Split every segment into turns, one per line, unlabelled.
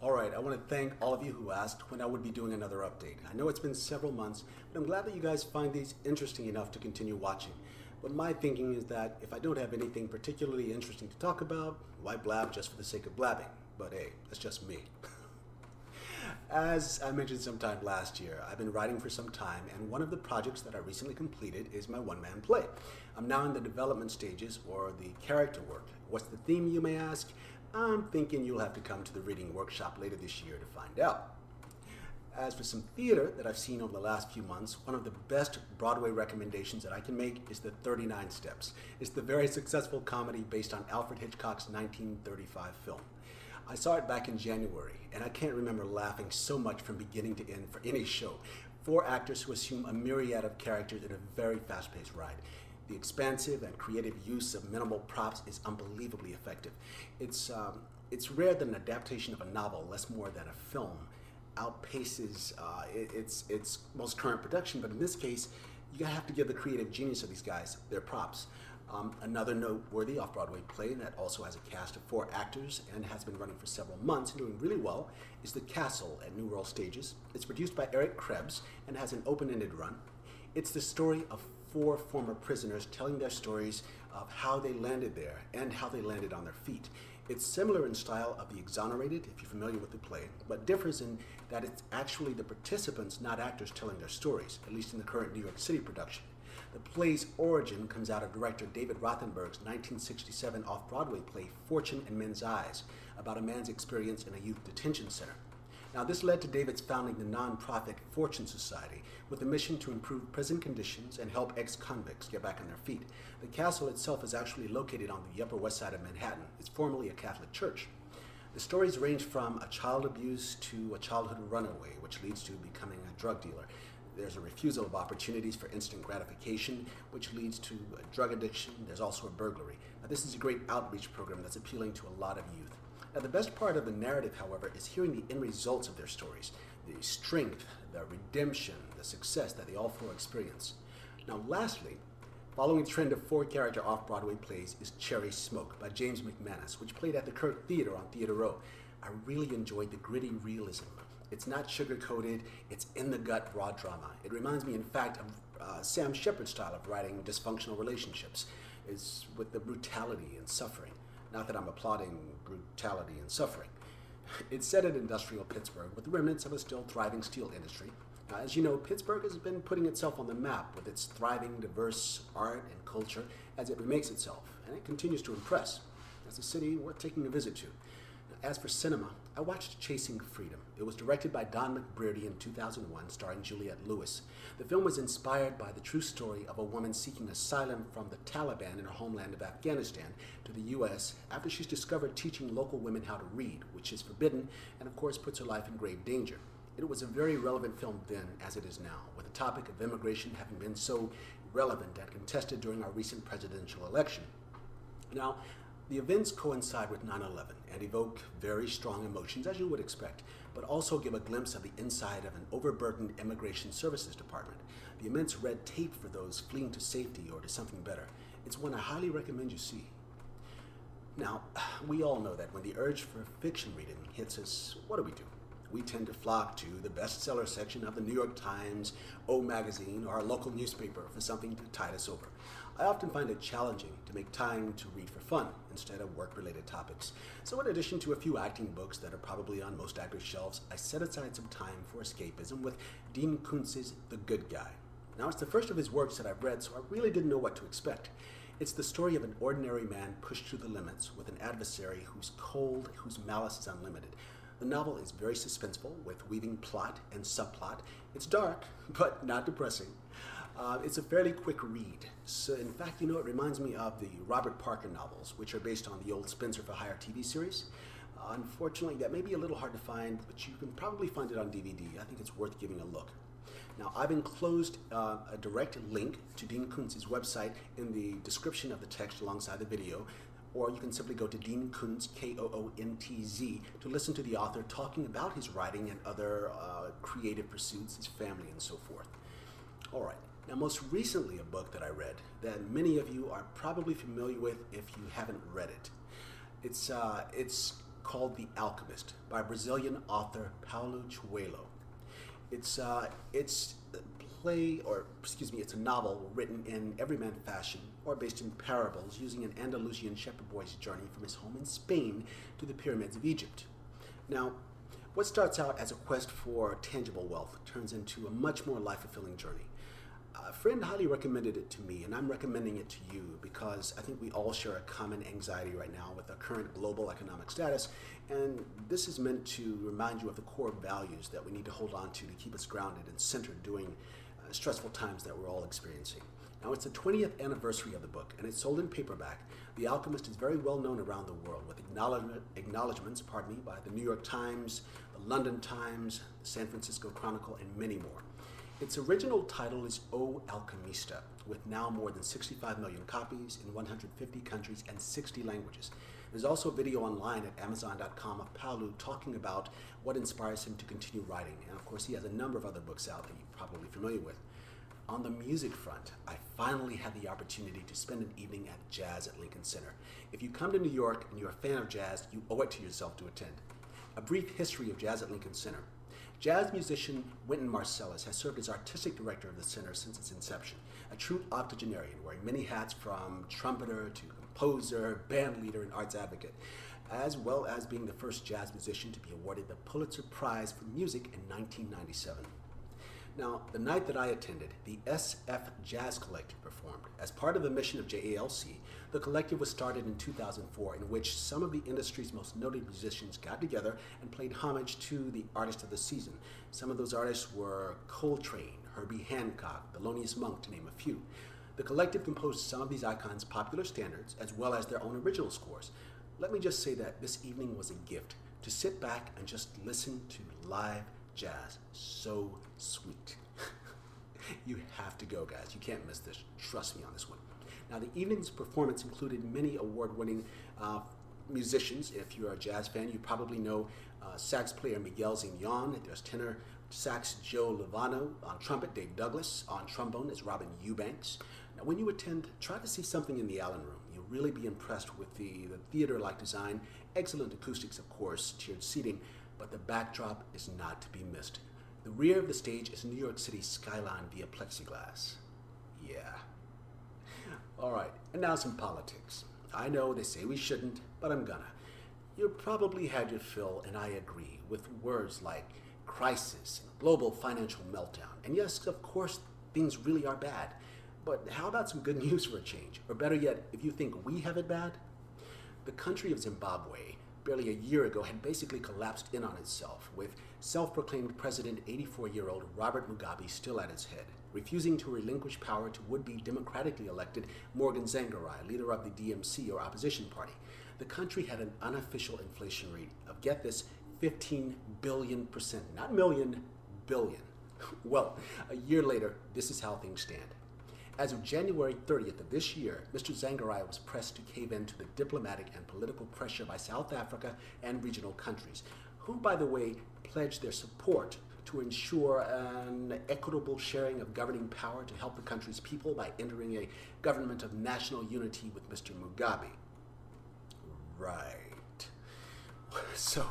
Alright, I want to thank all of you who asked when I would be doing another update. I know it's been several months, but I'm glad that you guys find these interesting enough to continue watching. But my thinking is that if I don't have anything particularly interesting to talk about, why blab just for the sake of blabbing? But hey, that's just me. As I mentioned sometime last year, I've been writing for some time, and one of the projects that I recently completed is my one-man play. I'm now in the development stages, or the character work. What's the theme, you may ask? I'm thinking you'll have to come to the reading workshop later this year to find out. As for some theater that I've seen over the last few months, one of the best Broadway recommendations that I can make is the 39 Steps. It's the very successful comedy based on Alfred Hitchcock's 1935 film. I saw it back in January, and I can't remember laughing so much from beginning to end for any show. 4 actors who assume a myriad of characters in a very fast-paced ride. The expansive and creative use of minimal props is unbelievably effective. It's rare that an adaptation of a novel, less more than a film, outpaces its most current production, but in this case, you have to give the creative genius of these guys their props. Another noteworthy off-Broadway play that also has a cast of 4 actors and has been running for several months and doing really well is The Castle at New World Stages. It's produced by Eric Krebs and has an open-ended run. It's the story of 4 former prisoners telling their stories of how they landed there and how they landed on their feet. It's similar in style of The Exonerated, if you're familiar with the play, but differs in that it's actually the participants, not actors, telling their stories, at least in the current New York City production. The play's origin comes out of director David Rothenberg's 1967 off-Broadway play Fortune in Men's Eyes, about a man's experience in a youth detention center. Now, this led to David's founding the nonprofit Fortune Society with a mission to improve prison conditions and help ex-convicts get back on their feet. The castle itself is actually located on the Upper West Side of Manhattan. It's formerly a Catholic church. The stories range from a child abuse to a childhood runaway, which leads to becoming a drug dealer. There's a refusal of opportunities for instant gratification, which leads to a drug addiction. There's also a burglary. Now, this is a great outreach program that's appealing to a lot of youth. Now, the best part of the narrative, however, is hearing the end results of their stories, the strength, the redemption, the success that they all 4 experience. Now, lastly, following the trend of 4-character off-Broadway plays is Cherry Smoke by James McManus, which played at the Kirk Theater on Theater Row. I really enjoyed the gritty realism. It's not sugar-coated, it's in-the-gut raw drama. It reminds me, in fact, of Sam Shepard's style of writing dysfunctional relationships, is with the brutality and suffering. Not that I'm applauding brutality and suffering. It's set in industrial Pittsburgh with the remnants of a still thriving steel industry. As you know, Pittsburgh has been putting itself on the map with its thriving, diverse art and culture as it remakes itself, and it continues to impress. It's a city worth taking a visit to. As for cinema, I watched Chasing Freedom. It was directed by Don McBrearty in 2001, starring Juliette Lewis. The film was inspired by the true story of a woman seeking asylum from the Taliban in her homeland of Afghanistan to the U.S. after she's discovered teaching local women how to read, which is forbidden and of course puts her life in grave danger. It was a very relevant film then as it is now, with the topic of immigration having been so relevant and contested during our recent presidential election. Now, the events coincide with 9/11 and evoke very strong emotions, as you would expect, but also give a glimpse of the inside of an overburdened immigration services department, the immense red tape for those fleeing to safety or to something better. It's one I highly recommend you see. Now, we all know that when the urge for fiction reading hits us, what do? We tend to flock to the bestseller section of the New York Times, O Magazine, or our local newspaper for something to tide us over. I often find it challenging to make time to read for fun instead of work-related topics. So in addition to a few acting books that are probably on most actors' shelves, I set aside some time for escapism with Dean Koontz's The Good Guy. Now, it's the first of his works that I've read, so I really didn't know what to expect. It's the story of an ordinary man pushed to the limits with an adversary who's cold, whose malice is unlimited. The novel is very suspenseful, with weaving plot and subplot. It's dark, but not depressing. It's a fairly quick read. So, in fact, it reminds me of the Robert Parker novels, which are based on the old Spencer for Hire TV series. Unfortunately, that may be a little hard to find, but you can probably find it on DVD. I think it's worth giving a look. Now, I've enclosed a direct link to Dean Koontz's website in the description of the text alongside the video, or you can simply go to Dean Koontz, K-O-O-N-T-Z, to listen to the author talking about his writing and other creative pursuits, his family, and so forth. All right. Now, most recently, a book that I read that many of you are probably familiar with if you haven't read it. It's called The Alchemist by Brazilian author Paulo Coelho. It's a novel written in everyman fashion or based in parables using an Andalusian shepherd boy's journey from his home in Spain to the pyramids of Egypt. Now, what starts out as a quest for tangible wealth turns into a much more life-fulfilling journey. A friend highly recommended it to me, and I'm recommending it to you because I think we all share a common anxiety right now with our current global economic status, and this is meant to remind you of the core values that we need to hold on to keep us grounded and centered during stressful times that we're all experiencing. Now, it's the 20th anniversary of the book, and it's sold in paperback. The Alchemist is very well known around the world, with acknowledgments by the New York Times, the London Times, the San Francisco Chronicle, and many more. Its original title is O Alchemista, with now more than 65 million copies in 150 countries and 60 languages. There's also a video online at Amazon.com of Paulo talking about what inspires him to continue writing, and of course he has a number of other books out that you're probably familiar with. On the music front, I finally had the opportunity to spend an evening at Jazz at Lincoln Center. If you come to New York and you're a fan of jazz, you owe it to yourself to attend. A brief history of Jazz at Lincoln Center. Jazz musician Wynton Marsalis has served as artistic director of the center since its inception, a true octogenarian wearing many hats from trumpeter to composer, band leader, and arts advocate, as well as being the first jazz musician to be awarded the Pulitzer Prize for Music in 1997. Now, the night that I attended, the SFJazz Collective performed. As part of the mission of JALC, the collective was started in 2004, in which some of the industry's most noted musicians got together and played homage to the artist of the season. Some of those artists were Coltrane, Herbie, Hancock, Thelonious, to name a few. The collective composed some of these icons' popular standards, as well as their own original scores. Let me just say that this evening was a gift, to sit back and just listen to live jazz. So sweet. You have to go, guys. You can't miss this. Trust me on this one. Now, the evening's performance included many award-winning musicians. If you're a jazz fan, you probably know sax player Miguel Zin-yon. There's tenor sax Joe Lovano. On trumpet, Dave Douglas. On trombone is Robin Eubanks. Now, when you attend, try to see something in the Allen Room. You'll really be impressed with the theater-like design, excellent acoustics, of course, tiered seating, but the backdrop is not to be missed. The rear of the stage is New York City's skyline via plexiglass. Yeah. All right, and now some politics. I know they say we shouldn't, but I'm gonna. You probably had your fill, and I agree, with words like crisis and global financial meltdown. And yes, of course, things really are bad. But how about some good news for a change? Or better yet, if you think we have it bad? The country of Zimbabwe, barely a year ago, had basically collapsed in on itself, with self-proclaimed President 84-year-old Robert Mugabe still at its head, refusing to relinquish power to would-be democratically elected Morgan Tsvangirai, leader of the DMC, or opposition party. The country had an unofficial inflation rate of, get this, 15 billion%, not million, billion. Well, a year later, this is how things stand. As of January 30th of this year, Mr. Tsvangirai was pressed to cave in to the diplomatic and political pressure by South Africa and regional countries, who, by the way, pledged their support to ensure an equitable sharing of governing power to help the country's people by entering a government of national unity with Mr. Mugabe. Right. So,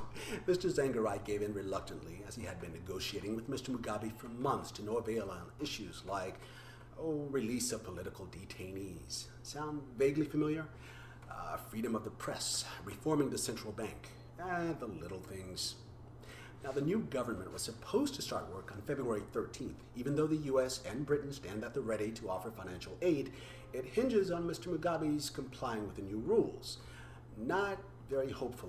Mr. Tsvangirai gave in reluctantly, as he had been negotiating with Mr. Mugabe for months to no avail on issues like release of political detainees. Sound vaguely familiar? Freedom of the press, reforming the central bank, the little things. Now, the new government was supposed to start work on February 13th. Even though the U.S. and Britain stand at the ready to offer financial aid, it hinges on Mr. Mugabe's complying with the new rules. Not very hopeful